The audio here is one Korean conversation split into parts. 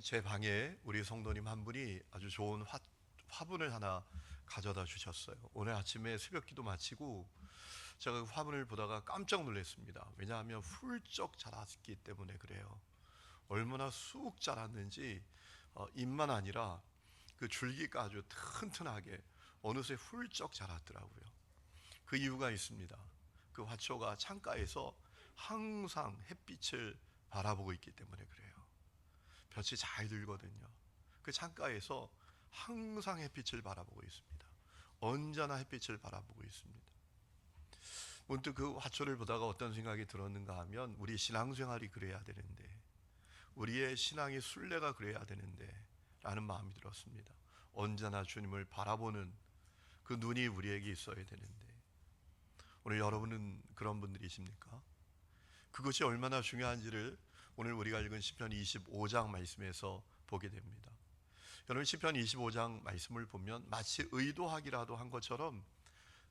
제 방에 우리 성도님 한 분이 아주 좋은 화분을 하나 가져다 주셨어요. 오늘 아침에 새벽 기도 마치고 제가 그 화분을 보다가 깜짝 놀랐습니다. 왜냐하면 훌쩍 자랐기 때문에 그래요. 얼마나 쑥 자랐는지 잎만 아니라 그 줄기가 아주 튼튼하게 어느새 훌쩍 자랐더라고요. 그 이유가 있습니다. 그 화초가 창가에서 항상 햇빛을 바라보고 있기 때문에 그래요. 볕이 잘 들거든요. 그 창가에서 항상 햇빛을 바라보고 있습니다. 언제나 햇빛을 바라보고 있습니다. 문득 그 화초를 보다가 어떤 생각이 들었는가 하면 우리 신앙생활이 그래야 되는데, 우리의 신앙의 순례가 그래야 되는데 라는 마음이 들었습니다. 언제나 주님을 바라보는 그 눈이 우리에게 있어야 되는데, 오늘 여러분은 그런 분들이십니까? 그것이 얼마나 중요한지를 오늘 우리가 읽은 시편 25장 말씀에서 보게 됩니다. 여러분, 시편 25장 말씀을 보면 마치 의도하기라도 한 것처럼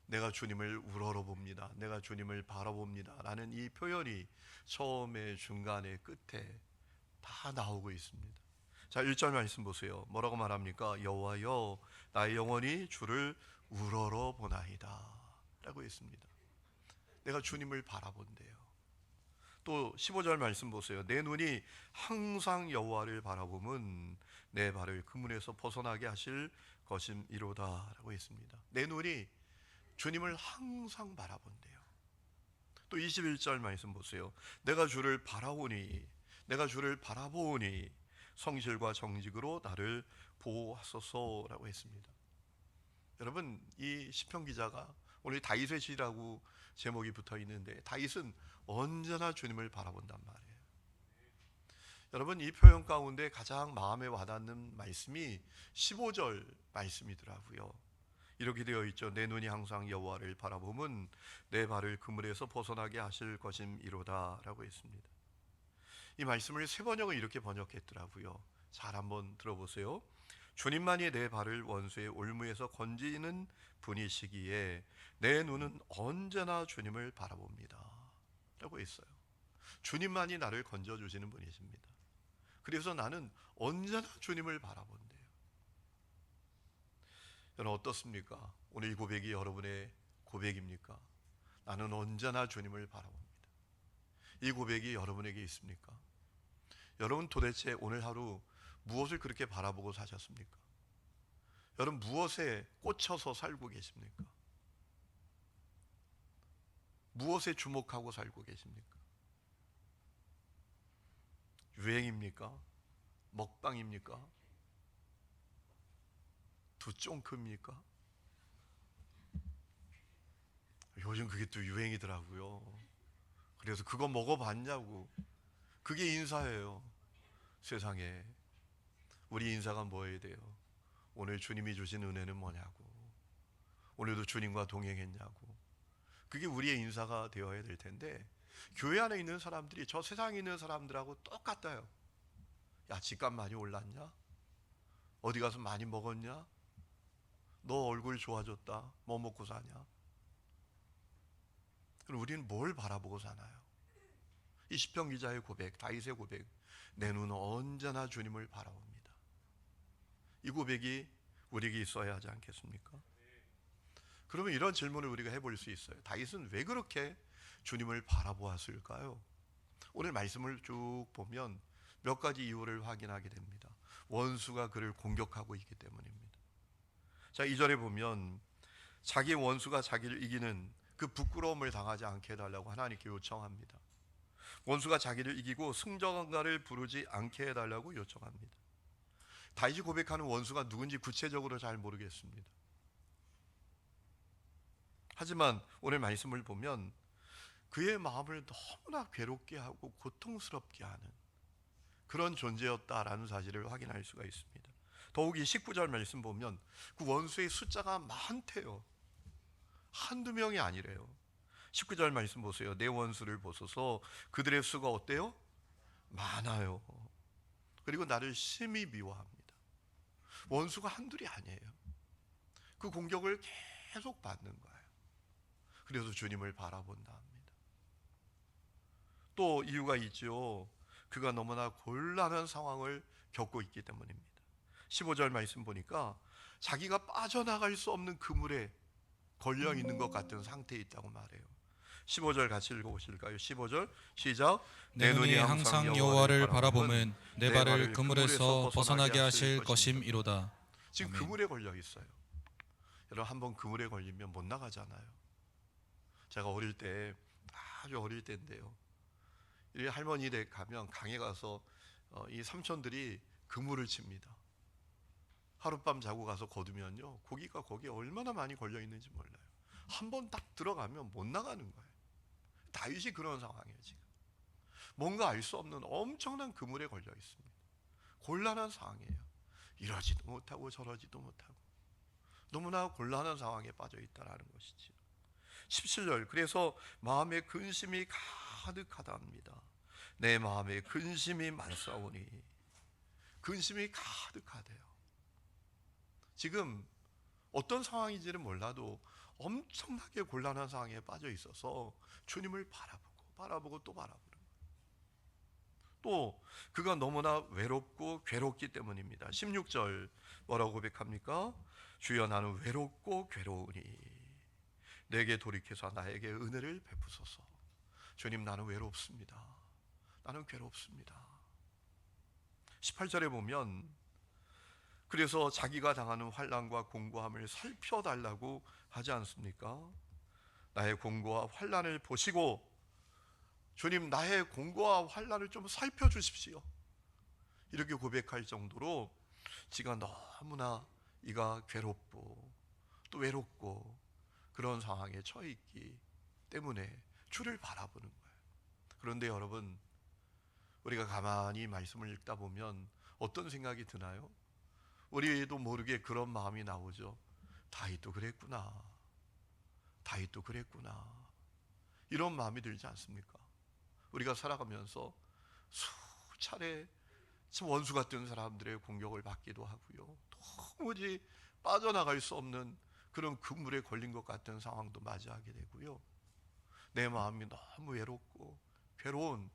내가 주님을 우러러봅니다, 내가 주님을 바라봅니다 라는 이 표현이 처음에 중간에 끝에 다 나오고 있습니다. 자, 1절 말씀 보세요. 뭐라고 말합니까? 여호와여, 나의 영혼이 주를 우러러보나이다 라고 했습니다. 내가 주님을 바라본대요. 또 15절 말씀 보세요. 내 눈이 항상 여호와를 바라보면 내 발을 그 문에서 벗어나게 하실 것임이로다 라고 했습니다. 내 눈이 주님을 항상 바라본대요. 또 21절 말씀 보세요. 내가 주를 바라오니, 내가 주를 바라보오니 성실과 정직으로 나를 보호하소서라고 했습니다. 여러분, 이 시편 기자가 오늘 다윗의 시라고 제목이 붙어 있는데, 다윗은 언제나 주님을 바라본단 말이에요. 여러분, 이 표현 가운데 가장 마음에 와닿는 말씀이 15절 말씀이더라고요. 이렇게 되어 있죠. 내 눈이 항상 여호와를 바라보면 내 발을 그물에서 벗어나게 하실 것임이로다 라고 했습니다. 이 말씀을 세 번역은 이렇게 번역했더라고요. 잘 한번 들어보세요. 주님만이 내 발을 원수의 올무에서 건지는 분이시기에 내 눈은 언제나 주님을 바라봅니다 라고 했어요. 주님만이 나를 건져주시는 분이십니다. 그래서 나는 언제나 주님을 바라본대요. 여러분, 어떻습니까? 오늘 이 고백이 여러분의 고백입니까? 나는 언제나 주님을 바라봅니다. 이 고백이 여러분에게 있습니까? 여러분, 도대체 오늘 하루 무엇을 그렇게 바라보고 사셨습니까? 여러분, 무엇에 꽂혀서 살고 계십니까? 무엇에 주목하고 살고 계십니까? 유행입니까? 먹방입니까? 두쫑크입니까? 요즘 그게 또 유행이더라고요. 그래서 그거 먹어봤냐고. 그게 인사예요. 세상에. 우리 인사가 뭐여야 돼요? 오늘 주님이 주신 은혜는 뭐냐고, 오늘도 주님과 동행했냐고. 그게 우리의 인사가 되어야 될 텐데, 교회 안에 있는 사람들이 저 세상에 있는 사람들하고 똑같아요. 야, 집값 많이 올랐냐? 어디 가서 많이 먹었냐? 너 얼굴 좋아졌다. 뭐 먹고 사냐? 그럼 우리는 뭘 바라보고 사나요? 이 시편 기자의 고백, 다윗의 고백, 내 눈은 언제나 주님을 바라봅니다. 이 고백이 우리에게 있어야 하지 않겠습니까? 그러면 이런 질문을 우리가 해볼 수 있어요. 다윗은 왜 그렇게 주님을 바라보았을까요? 오늘 말씀을 쭉 보면 몇 가지 이유를 확인하게 됩니다. 원수가 그를 공격하고 있기 때문입니다. 자, 2절에 보면 자기 원수가 자기를 이기는 그 부끄러움을 당하지 않게 해달라고 하나님께 요청합니다. 원수가 자기를 이기고 승전가를 부르지 않게 해달라고 요청합니다. 다윗이 고백하는 원수가 누군지 구체적으로 잘 모르겠습니다. 하지만 오늘 말씀을 보면 그의 마음을 너무나 괴롭게 하고 고통스럽게 하는 그런 존재였다라는 사실을 확인할 수가 있습니다. 더욱이 19절 말씀 보면 그 원수의 숫자가 많대요. 한두 명이 아니래요. 19절 말씀 보세요. 내 원수를 보소서 그들의 수가 어때요? 많아요. 그리고 나를 심히 미워합니다. 원수가 한둘이 아니에요. 그 공격을 계속 받는 거예요. 그래서 주님을 바라본다 합니다. 또 이유가 있죠. 그가 너무나 곤란한 상황을 겪고 있기 때문입니다. 15절 말씀 보니까 자기가 빠져나갈 수 없는 그물에 걸려 있는 것 같은 상태에 있다고 말해요. 15절 같이 읽어보실까요? 15절 시작. 내 눈이 항상 여호와를 바라봄은 내 발을 그물에서 벗어나게 하실 것임이로다. 지금 아멘. 그물에 걸려 있어요. 여러분, 한번 그물에 걸리면 못 나가잖아요. 제가 어릴 때, 아주 어릴 때인데요, 이 할머니 댁 가면 강에 가서 이 삼촌들이 그물을 칩니다. 하룻밤 자고 가서 거두면요, 고기가 거기에 얼마나 많이 걸려 있는지 몰라요. 한번 딱 들어가면 못 나가는 거예요. 다윗이 그런 상황이에요. 지금 뭔가 알 수 없는 엄청난 그물에 걸려 있습니다. 곤란한 상황이에요. 이러지도 못하고 저러지도 못하고 너무나 곤란한 상황에 빠져 있다라는 것이지요. 17절, 그래서 마음에 근심이 가득하답니다. 내 마음에 근심이 많사오니. 근심이 가득하대요. 지금 어떤 상황인지는 몰라도 엄청나게 곤란한 상황에 빠져 있어서 주님을 바라보고 또 바라보는 거예요. 또 그가 너무나 외롭고 괴롭기 때문입니다. 16절 뭐라고 고백합니까? 주여, 나는 외롭고 괴로우니 내게 돌이켜서 나에게 은혜를 베푸소서. 주님, 나는 외롭습니다. 나는 괴롭습니다. 18절에 보면 그래서 자기가 당하는 환난과 공고함을 살펴달라고 하지 않습니까? 나의 공고와 환난을 보시고 주님, 나의 공고와 환난을 좀 살펴주십시오. 이렇게 고백할 정도로 지가 너무나 이가 괴롭고 또 외롭고 그런 상황에 처해 있기 때문에 주를 바라보는 거예요. 그런데 여러분, 우리가 가만히 말씀을 읽다 보면 어떤 생각이 드나요? 우리도 모르게 그런 마음이 나오죠. 다윗도 그랬구나. 다윗도 그랬구나. 이런 마음이 들지 않습니까? 우리가 살아가면서 수차례 원수 같은 사람들의 공격을 받기도 하고요, 도무지 빠져나갈 수 없는 그런 그물에 걸린 것 같은 상황도 맞이하게 되고요, 내 마음이 너무 외롭고 괴로운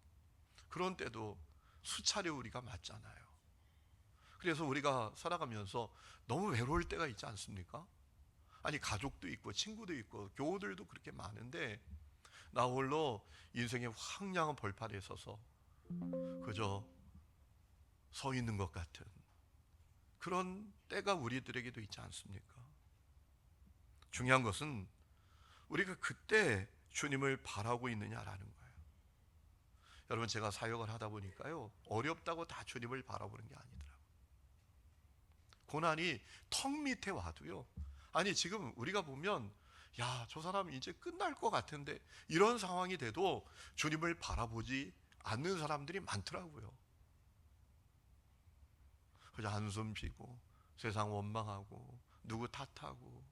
그런 때도 수차례 우리가 맞잖아요. 그래서 우리가 살아가면서 너무 외로울 때가 있지 않습니까? 아니, 가족도 있고 친구도 있고 교우들도 그렇게 많은데 나 홀로 인생의 황량한 벌판에 서서 그저 서 있는 것 같은 그런 때가 우리들에게도 있지 않습니까? 중요한 것은 우리가 그때 주님을 바라고 있느냐라는 거예요. 여러분, 제가 사역을 하다 보니까요, 어렵다고 다 주님을 바라보는 게 아니더라고요. 고난이 턱 밑에 와도요, 아니 지금 우리가 보면 야, 저 사람 이제 끝날 것 같은데 이런 상황이 돼도 주님을 바라보지 않는 사람들이 많더라고요. 그저 한숨 쉬고 세상 원망하고 누구 탓하고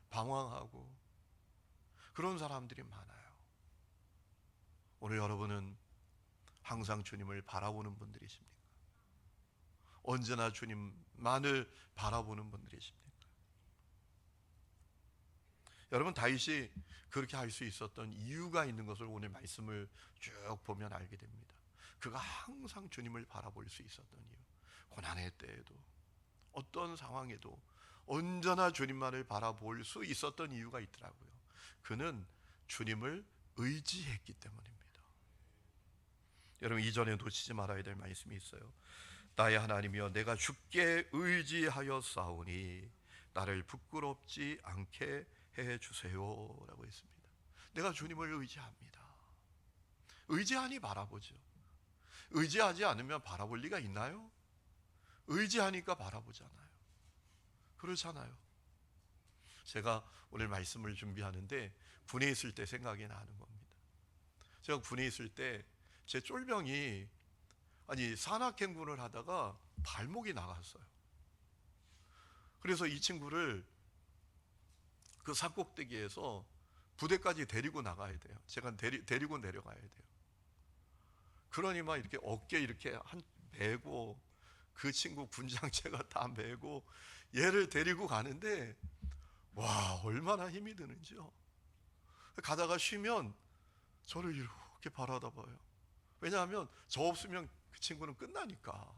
방황하고 그런 사람들이 많아요. 오늘 여러분은 항상 주님을 바라보는 분들이십니까? 언제나 주님만을 바라보는 분들이십니까? 여러분, 다윗이 그렇게 할 수 있었던 이유가 있는 것을 오늘 말씀을 쭉 보면 알게 됩니다. 그가 항상 주님을 바라볼 수 있었던 이유, 고난의 때에도 어떤 상황에도 언제나 주님만을 바라볼 수 있었던 이유가 있더라고요. 그는 주님을 의지했기 때문입니다. 여러분, 이전에 놓치지 말아야 될 말씀이 있어요. 나의 하나님이여, 내가 주께 의지하여 싸우니 나를 부끄럽지 않게 해주세요라고 했습니다. 내가 주님을 의지합니다. 의지하니 바라보죠. 의지하지 않으면 바라볼 리가 있나요? 의지하니까 바라보잖아요. 그렇잖아요. 제가 오늘 말씀을 준비하는데 군에 있을 때 생각이 나는 겁니다. 제가 군에 있을 때 제 쫄병이 산악행군을 하다가 발목이 나갔어요. 그래서 이 친구를 그 산꼭대기에서 부대까지 데리고 나가야 돼요. 제가 데리고 내려가야 돼요. 그러니 막 이렇게 어깨 이렇게 메고 그 친구 군장체가 다 메고 얘를 데리고 가는데 와, 얼마나 힘이 드는지요. 가다가 쉬면 저를 이렇게 바라다 봐요. 왜냐하면 저 없으면 그 친구는 끝나니까.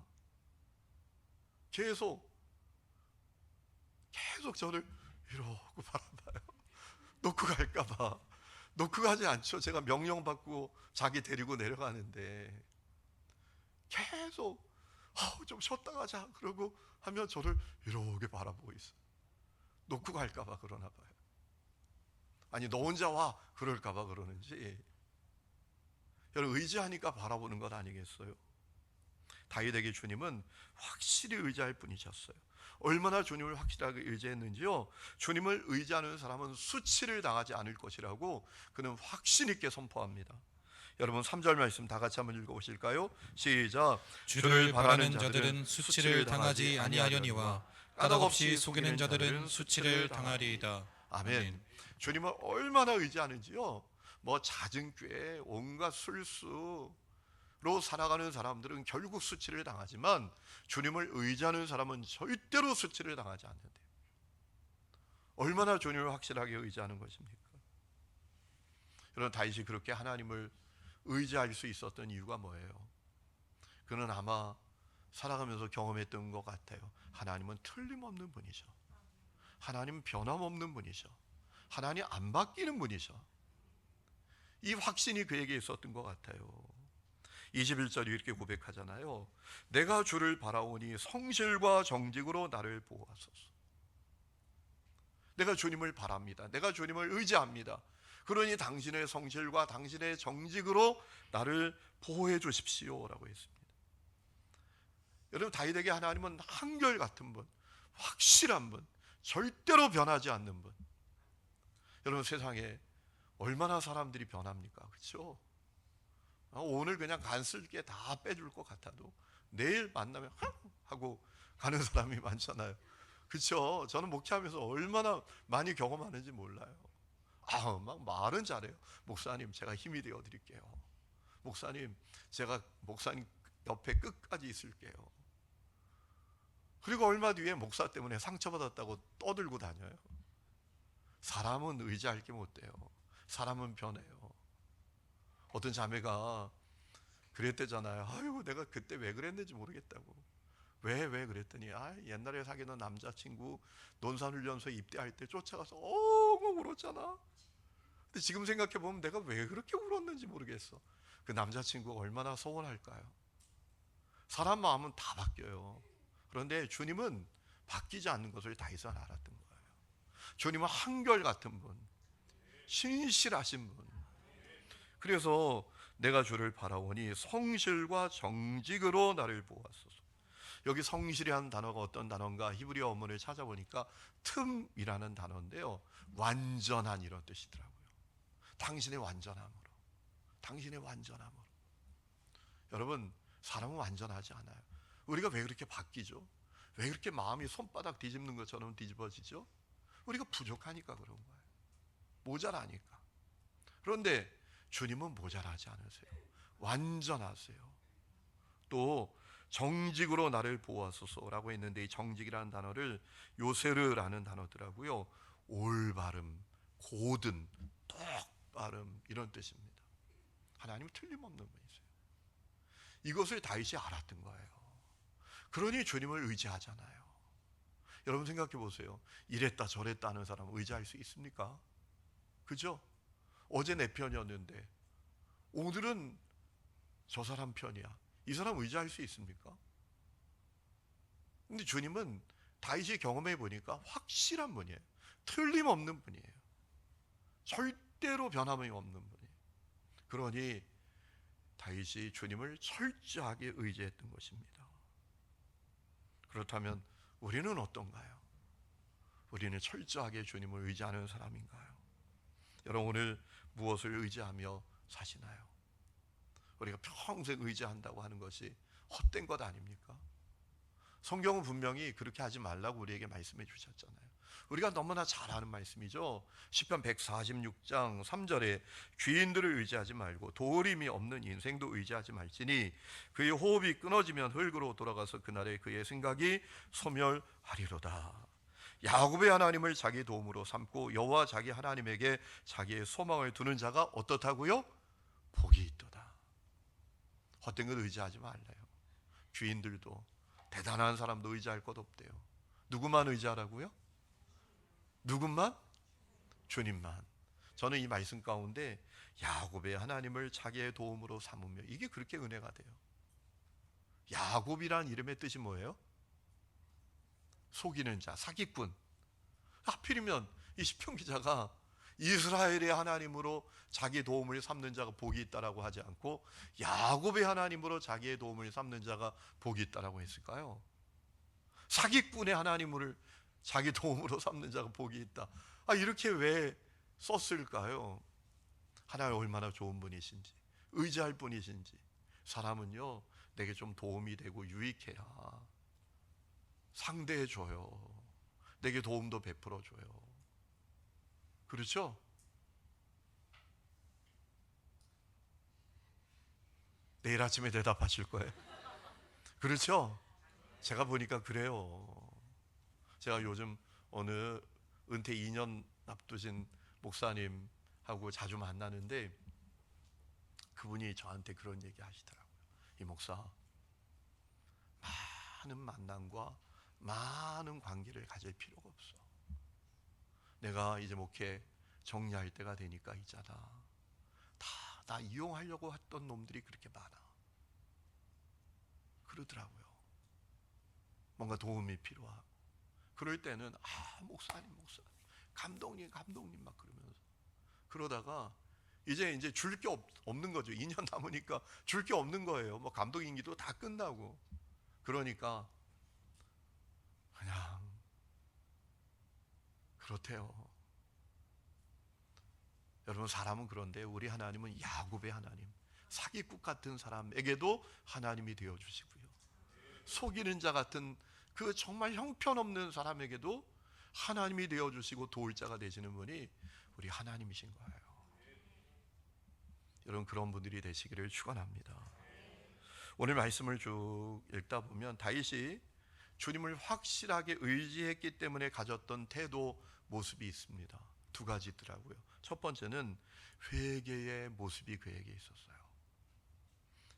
계속 저를 이러고 바라봐요. 놓고 갈까봐. 놓고 가지 않죠. 제가 명령받고 자기 데리고 내려가는데 계속 좀 쉬었다 가자 그러고 하면 저를 이렇게 바라보고 있어요. 놓고 갈까봐 그러나 봐요. 아니 너 혼자 와 그럴까봐 그러는지. 여러분 의지하니까 바라보는 것 아니겠어요? 다윗에게 주님은 확실히 의지할 분이셨어요. 얼마나 주님을 확실하게 의지했는지요. 주님을 의지하는 사람은 수치를 당하지 않을 것이라고 그는 확신 있게 선포합니다. 여러분 3절 말씀 다 같이 한번 읽어보실까요? 시작. 주를 바라는 자들은 수치를 당하지 아니하려니와 까닭없이 속이는 자들은 수치를 당하리이다. 아멘. 주님을 얼마나 의지하는지요. 뭐 잦은 꾀 온갖 술수로 살아가는 사람들은 결국 수치를 당하지만 주님을 의지하는 사람은 절대로 수치를 당하지 않는데요. 얼마나 주님을 확실하게 의지하는 것입니까? 여러분 다윗이 그렇게 하나님을 의지할 수 있었던 이유가 뭐예요? 그는 아마 살아가면서 경험했던 것 같아요. 하나님은 틀림없는 분이죠. 하나님은 변함없는 분이죠. 하나님 안 바뀌는 분이죠. 이 확신이 그에게 있었던 것 같아요. 21절이 이렇게 고백하잖아요. 내가 주를 바라오니 성실과 정직으로 나를 보호하소서. 내가 주님을 바랍니다. 내가 주님을 의지합니다. 그러니 당신의 성실과 당신의 정직으로 나를 보호해 주십시오 라고 했습니다. 여러분 다윗에게 하나님은 한결같은 분, 확실한 분, 절대로 변하지 않는 분. 여러분 세상에 얼마나 사람들이 변합니까? 그렇죠? 오늘 그냥 간쓸게 다 빼줄 것 같아도 내일 만나면 하고 가는 사람이 많잖아요. 그렇죠? 저는 목회하면서 얼마나 많이 경험하는지 몰라요. 막 말은 잘해요. 목사님 제가 힘이 되어 드릴게요. 목사님 제가 목사님 옆에 끝까지 있을게요. 그리고 얼마 뒤에 목사 때문에 상처받았다고 떠들고 다녀요. 사람은 의지할 게 못 돼요. 사람은 변해요. 어떤 자매가 그랬대잖아요. 아유 내가 그때 왜 그랬는지 모르겠다고. 왜 그랬더니 옛날에 사귀던 남자친구 논산훈련소에 입대할 때 쫓아가서 엉엉 울었잖아. 근데 지금 생각해보면 내가 왜 그렇게 울었는지 모르겠어. 그 남자친구가 얼마나 서운할까요? 사람 마음은 다 바뀌어요. 그런데 주님은 바뀌지 않는 것을 다윗은 알았던 거예요. 주님은 한결같은 분, 신실하신 분. 그래서 내가 주를 바라오니 성실과 정직으로 나를 보호하소서. 여기 성실이라는 단어가 어떤 단어인가 히브리어 원문을 찾아보니까 틈이라는 단어인데요, 완전한 이런 뜻이더라고요. 당신의 완전함으로, 당신의 완전함으로. 여러분 사람은 완전하지 않아요. 우리가 왜 그렇게 바뀌죠? 왜 그렇게 마음이 손바닥 뒤집는 것처럼 뒤집어지죠? 우리가 부족하니까 그런 거예요. 모자라니까. 그런데 주님은 모자라지 않으세요. 완전하세요. 또 정직으로 나를 보호하소서라고 했는데 이 정직이라는 단어를 요세르라는 단어더라고요. 올바름, 고든, 똑바름 이런 뜻입니다. 하나님은 틀림없는 분이세요. 이것을 다윗이 알았던 거예요. 그러니 주님을 의지하잖아요. 여러분 생각해 보세요. 이랬다 저랬다 하는 사람 의지할 수 있습니까? 그죠? 어제 내 편이었는데 오늘은 저 사람 편이야. 이 사람 의지할 수 있습니까? 근데 주님은 다윗이 경험해 보니까 확실한 분이에요. 틀림없는 분이에요. 절대로 변함이 없는 분이에요. 그러니 다윗이 주님을 철저하게 의지했던 것입니다. 그렇다면 우리는 어떤가요? 우리는 철저하게 주님을 의지하는 사람인가요? 여러분 오늘 무엇을 의지하며 사시나요? 우리가 평생 의지한다고 하는 것이 헛된 것 아닙니까? 성경은 분명히 그렇게 하지 말라고 우리에게 말씀해 주셨잖아요. 우리가 너무나 잘 아는 말씀이죠. 시편 146장 3절에 귀인들을 의지하지 말고 도림이 없는 인생도 의지하지 말지니 그의 호흡이 끊어지면 흙으로 돌아가서 그날에 그의 생각이 소멸하리로다. 야곱의 하나님을 자기 도움으로 삼고 여호와 자기 하나님에게 자기의 소망을 두는 자가 어떻다고요? 복이 있도다. 헛된 걸 의지하지 말래요. 주인들도 대단한 사람도 의지할 것 없대요. 누구만 의지하라고요? 누구만? 주님만. 저는 이 말씀 가운데 야곱의 하나님을 자기의 도움으로 삼으며, 이게 그렇게 은혜가 돼요. 야곱이란 이름의 뜻이 뭐예요? 속이는 자, 사기꾼. 하필이면 이 시편 기자가 이스라엘의 하나님으로 자기 도움을 삼는 자가 복이 있다라고 하지 않고 야곱의 하나님으로 자기의 도움을 삼는 자가 복이 있다라고 했을까요? 사기꾼의 하나님을 자기 도움으로 삼는 자가 복이 있다. 이렇게 왜 썼을까요? 하나님 얼마나 좋은 분이신지, 의지할 분이신지. 사람은요, 내게 좀 도움이 되고 유익해야 상대해줘요. 내게 도움도 베풀어줘요. 그렇죠? 내일 아침에 대답하실 거예요. 그렇죠? 제가 보니까 그래요. 제가 요즘 어느 은퇴 2년 앞두신 목사님하고 자주 만나는데 그분이 저한테 그런 얘기 하시더라고요. 이 목사, 많은 만남과 많은 관계를 가질 필요가 없어. 내가 이제 목회 정리할 때가 되니까 있잖아, 나 이용하려고 했던 놈들이 그렇게 많아. 그러더라고요. 뭔가 도움이 필요하고. 그럴 때는 목사님 감독님 막 그러면서, 그러다가 이제 줄 게 없는 거죠. 2년 남으니까 줄 게 없는 거예요. 뭐 감독 임기도 다 끝나고. 그러니까 그냥 그렇대요. 여러분, 사람은 그런데 우리 하나님은 야곱의 하나님, 사기꾼 같은 사람에게도 하나님이 되어 주시고요, 속이는 자 같은 그 정말 형편없는 사람에게도 하나님이 되어 주시고 도울 자가 되시는 분이 우리 하나님이신 거예요. 여러분, 그런 분들이 되시기를 축원합니다. 오늘 말씀을 쭉 읽다 보면 다윗이 주님을 확실하게 의지했기 때문에 가졌던 태도, 모습이 있습니다. 두 가지 있더라고요. 첫 번째는 회개의 모습이 그에게 있었어요.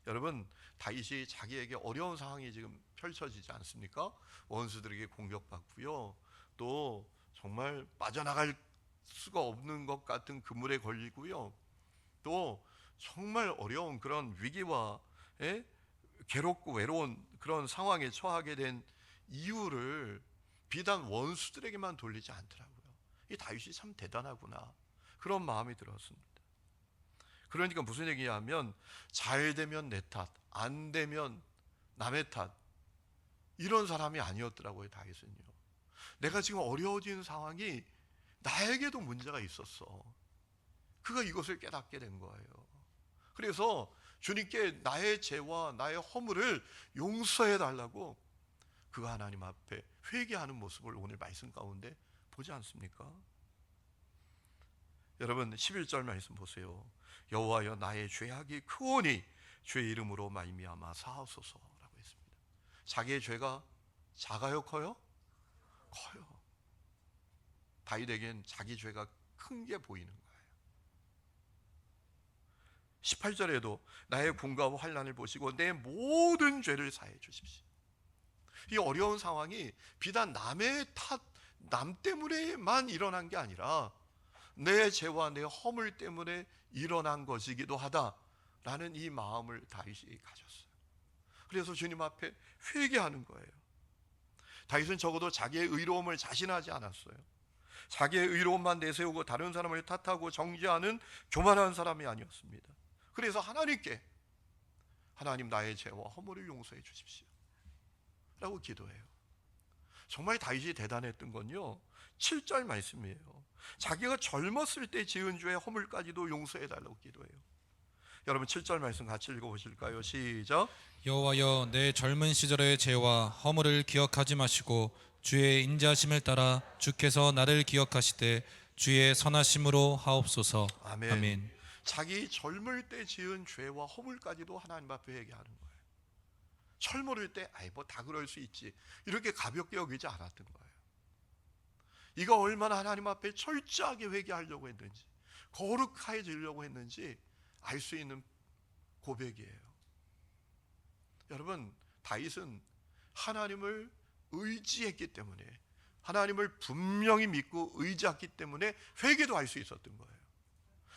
여러분, 다윗이 자기에게 어려운 상황이 지금 펼쳐지지 않습니까? 원수들에게 공격받고요, 또 정말 빠져나갈 수가 없는 것 같은 그물에 걸리고요, 또 정말 어려운 그런 위기와 괴롭고 외로운 그런 상황에 처하게 된 이유를 비단 원수들에게만 돌리지 않더라고요. 이 다윗이 참 대단하구나, 그런 마음이 들었습니다. 그러니까 무슨 얘기냐면, 잘 되면 내 탓, 안 되면 남의 탓, 이런 사람이 아니었더라고요. 다윗은요, 내가 지금 어려워진 상황이 나에게도 문제가 있었어. 그가 이것을 깨닫게 된 거예요. 그래서 주님께 나의 죄와 나의 허물을 용서해 달라고 그가 하나님 앞에 회개하는 모습을 오늘 말씀 가운데 보지 않습니까? 여러분, 11절 말씀 보세요. 여호와여, 나의 죄악이 크오니 주의 이름으로 말미암아 사하소서라고 했습니다. 자기의 죄가 작아요, 커요? 커요. 다윗에겐 자기 죄가 큰 게 보이는 거예요. 18절에도 나의 궁가와 환난을 보시고 내 모든 죄를 사해 주십시오. 이 어려운 상황이 비단 남의 탓, 남 때문에만 일어난 게 아니라 내 죄와 내 허물 때문에 일어난 것이기도 하다라는 이 마음을 다윗이 가졌어요. 그래서 주님 앞에 회개하는 거예요. 다윗은 적어도 자기의 의로움을 자신하지 않았어요. 자기의 의로움만 내세우고 다른 사람을 탓하고 정죄하는 교만한 사람이 아니었습니다. 그래서 하나님께, 하나님, 나의 죄와 허물을 용서해 주십시오 라고 기도해요. 정말 다윗이 대단했던 건요, 7절 말씀이에요. 자기가 젊었을 때 지은 죄의 허물까지도 용서해 달라고 기도해요. 여러분, 7절 말씀 같이 읽어보실까요? 시작. 여호와여, 내 젊은 시절의 죄와 허물을 기억하지 마시고 주의 인자하심을 따라 주께서 나를 기억하시되 주의 선하심으로 하옵소서. 아멘. 아멘. 자기 젊을 때 지은 죄와 허물까지도 하나님 앞에 회개하는 거예요. 젊을 때 뭐 다 그럴 수 있지, 이렇게 가볍게 여기지 않았던 거예요. 이가 얼마나 하나님 앞에 철저하게 회개하려고 했는지, 거룩해지려고 했는지 알 수 있는 고백이에요. 여러분, 다윗은 하나님을 의지했기 때문에, 하나님을 분명히 믿고 의지했기 때문에 회개도 할 수 있었던 거예요.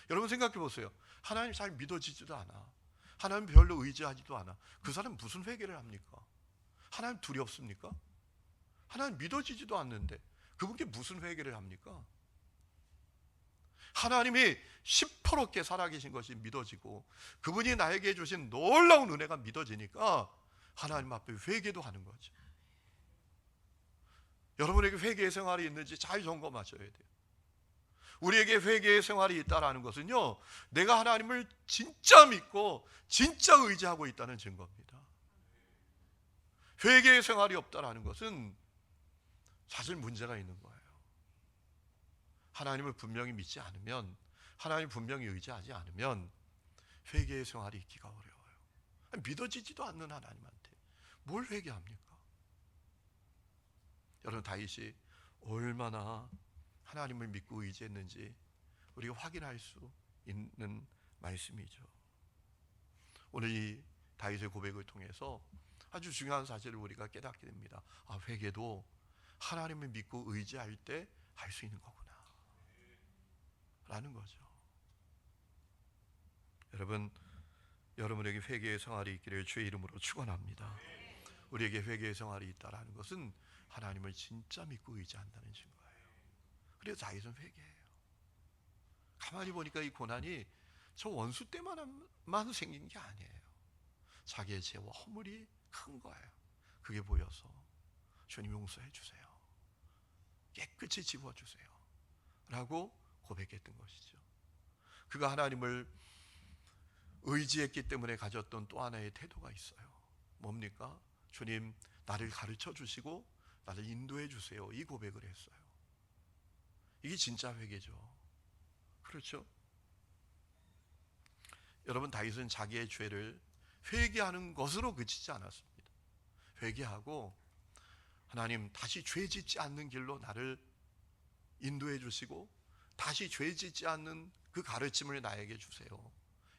여러분 생각해 보세요. 하나님 잘 믿어지지도 않아, 하나님 별로 의지하지도 않아. 그 사람 무슨 회개를 합니까? 하나님 두렵습니까? 하나님 믿어지지도 않는데 그분께 무슨 회개를 합니까? 하나님이 시퍼렇게 살아계신 것이 믿어지고 그분이 나에게 주신 놀라운 은혜가 믿어지니까 하나님 앞에 회개도 하는 거죠. 여러분에게 회개의 생활이 있는지 잘 점검하셔야 돼요. 우리에게 회개의 생활이 있다는 것은요, 내가 하나님을 진짜 믿고 진짜 의지하고 있다는 증거입니다. 회개의 생활이 없다는 것은 사실 문제가 있는 거예요. 하나님을 분명히 믿지 않으면, 하나님 분명히 의지하지 않으면 회개의 생활이 있기가 어려워요. 믿어지지도 않는 하나님한테 뭘 회개합니까? 여러분, 다윗이 얼마나 하나님을 믿고 의지했는지 우리가 확인할 수 있는 말씀이죠. 오늘 이 다윗의 고백을 통해서 아주 중요한 사실을 우리가 깨닫게 됩니다. 아, 회개도 하나님을 믿고 의지할 때 할 수 있는 거구나 라는 거죠. 여러분, 여러분에게 회개의 생활이 있기를 주의 이름으로 축원합니다. 우리에게 회개의 생활이 있다라는 것은 하나님을 진짜 믿고 의지한다는 증거예요. 그래서 다윗은 회개해요. 가만히 보니까 이 고난이 저 원수 때만 생긴 게 아니에요. 자기의 죄와 허물이 큰 거예요. 그게 보여서 주님 용서해 주세요, 깨끗이 지워주세요 라고 고백했던 것이죠. 그가 하나님을 의지했기 때문에 가졌던 또 하나의 태도가 있어요. 뭡니까? 주님, 나를 가르쳐 주시고 나를 인도해 주세요, 이 고백을 했어요. 이게 진짜 회개죠. 그렇죠? 여러분, 다윗은 자기의 죄를 회개하는 것으로 그치지 않았습니다. 회개하고 하나님, 다시 죄 짓지 않는 길로 나를 인도해 주시고 다시 죄 짓지 않는 그 가르침을 나에게 주세요,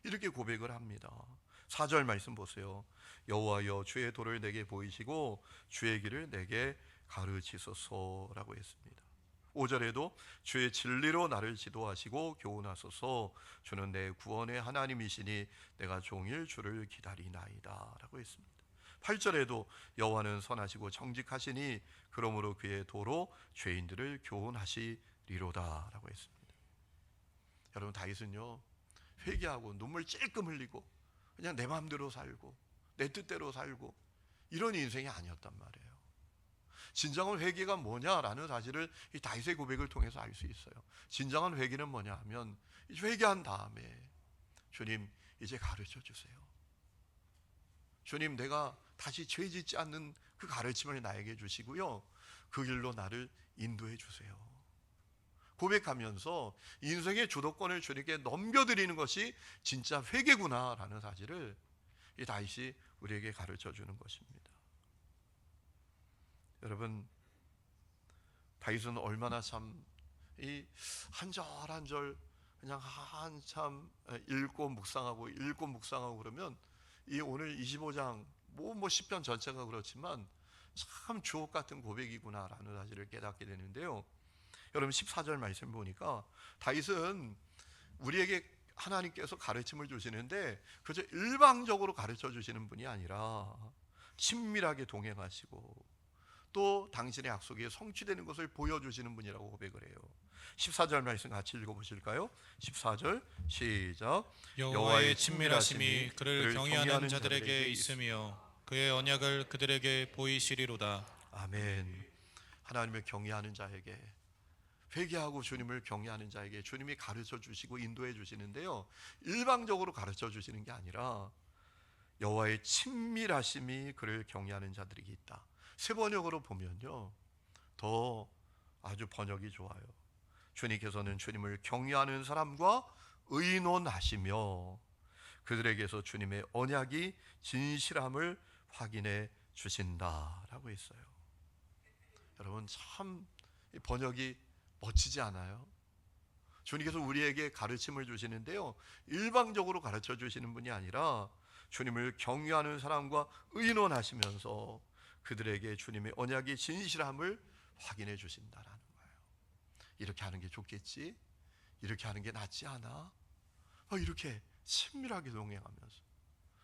이렇게 고백을 합니다. 4절 말씀 보세요. 여호와여, 주의 도를 내게 보이시고 주의 길을 내게 가르치소서라고 했습니다. 5절에도 주의 진리로 나를 지도하시고 교훈하소서, 주는 내 구원의 하나님이시니 내가 종일 주를 기다리나이다 라고 했습니다. 8절에도 여호와는 선하시고 정직하시니 그러므로 그의 도로 죄인들을 교훈하시리로다 라고 했습니다. 여러분, 다윗은요, 회개하고 눈물 찔끔 흘리고 그냥 내 마음대로 살고 내 뜻대로 살고 이런 인생이 아니었단 말이에요. 진정한 회개가 뭐냐라는 사실을 이 다윗의 고백을 통해서 알 수 있어요. 진정한 회개는 뭐냐 하면, 회개한 다음에 주님, 이제 가르쳐 주세요. 주님, 내가 다시 죄 짓지 않는 그 가르침을 나에게 주시고요, 그 길로 나를 인도해 주세요. 고백하면서 인생의 주도권을 주님께 넘겨드리는 것이 진짜 회개구나라는 사실을 이 다윗이 우리에게 가르쳐 주는 것입니다. 여러분, 다윗은 얼마나 참 이 한 절 한 절 그냥 한참 읽고 묵상하고 그러면 이 오늘 25장 뭐 시편 전체가 그렇지만 참 주옥 같은 고백이구나라는 사실을 깨닫게 되는데요. 여러분, 14절 말씀 보니까 다윗은 우리에게 하나님께서 가르침을 주시는데 그저 일방적으로 가르쳐 주시는 분이 아니라 친밀하게 동행하시고 또 당신의 약속이 성취되는 것을 보여주시는 분이라고 고백을 해요. 14절 말씀 같이 읽어보실까요? 14절 시작. 여호와의 친밀하심이 그를 경외하는 자들에게 있으며 그의 언약을 그들에게 보이시리로다. 아멘. 하나님을 경외하는 자에게, 회개하고 주님을 경외하는 자에게 주님이 가르쳐 주시고 인도해 주시는데요, 일방적으로 가르쳐 주시는 게 아니라 여호와의 친밀하심이 그를 경외하는 자들에게 있다. 새 번역으로 보면요, 더 아주 번역이 좋아요. 주님께서는 주님을 경외하는 사람과 의논하시며 그들에게서 주님의 언약이 진실함을 확인해 주신다라고 했어요. 여러분, 참 번역이 멋지지 않아요? 주님께서 우리에게 가르침을 주시는데요, 일방적으로 가르쳐 주시는 분이 아니라 주님을 경외하는 사람과 의논하시면서 그들에게 주님의 언약의 진실함을 확인해 주신다라는 거예요. 이렇게 하는 게 좋겠지? 이렇게 하는 게 낫지 않아? 이렇게 친밀하게 동행하면서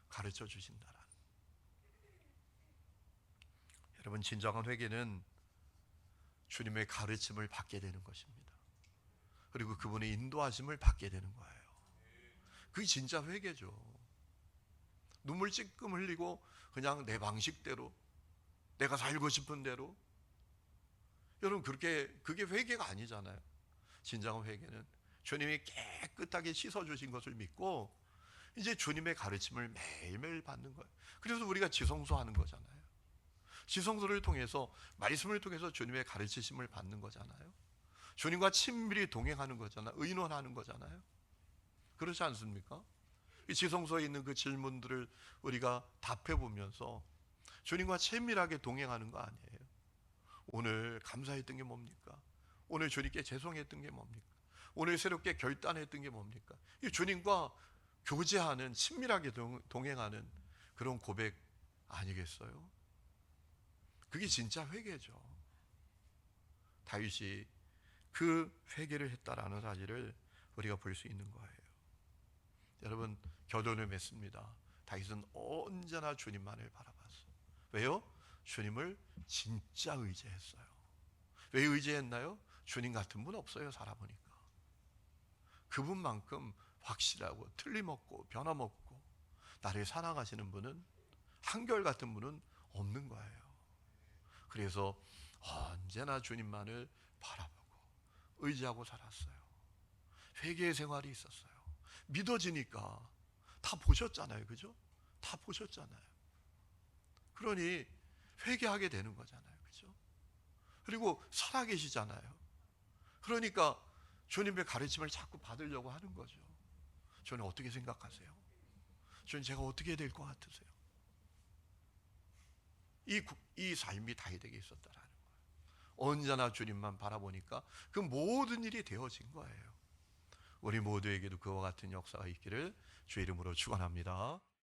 가르쳐 주신다라는 거예요. 여러분, 진정한 회개는 주님의 가르침을 받게 되는 것입니다. 그리고 그분의 인도하심을 받게 되는 거예요. 그게 진짜 회개죠. 눈물 찔끔 흘리고 그냥 내 방식대로, 내가 살고 싶은 대로. 여러분, 그게 회개가 아니잖아요. 진정한 회개는 주님이 깨끗하게 씻어주신 것을 믿고 이제 주님의 가르침을 매일매일 받는 거예요. 그래서 우리가 지성소하는 거잖아요. 지성소를 통해서, 말씀을 통해서 주님의 가르치심을 받는 거잖아요. 주님과 친밀히 동행하는 거잖아요. 의논하는 거잖아요. 그렇지 않습니까? 이 지성소에 있는 그 질문들을 우리가 답해 보면서 주님과 친밀하게 동행하는 거 아니에요. 오늘 감사했던 게 뭡니까? 오늘 주님께 죄송했던 게 뭡니까? 오늘 새롭게 결단했던 게 뭡니까? 이 주님과 교제하는, 친밀하게 동행하는 그런 고백 아니겠어요? 그게 진짜 회개죠. 다윗이 그 회개를 했다라는 사실을 우리가 볼 수 있는 거예요. 여러분, 결론을 맺습니다. 다윗은 언제나 주님만을 바라봤어요. 왜요? 주님을 진짜 의지했어요. 왜 의지했나요? 주님 같은 분 없어요. 살아보니까 그분만큼 확실하고 틀림없고 변함없고 나를 사랑하시는 분은, 한결같은 분은 없는 거예요. 그래서 언제나 주님만을 바라보고 의지하고 살았어요. 회개의 생활이 있었어요. 믿어지니까. 다 보셨잖아요. 그죠? 다 보셨잖아요. 그러니 회개하게 되는 거잖아요. 그죠? 그리고 살아계시잖아요. 그러니까 주님의 가르침을 자꾸 받으려고 하는 거죠. 저는 어떻게 생각하세요? 저는 제가 어떻게 될 것 같으세요? 이 삶이 다윗에게 있었다라는 거예요. 언제나 주님만 바라보니까 그 모든 일이 되어진 거예요. 우리 모두에게도 그와 같은 역사가 있기를 주의 이름으로 축원합니다.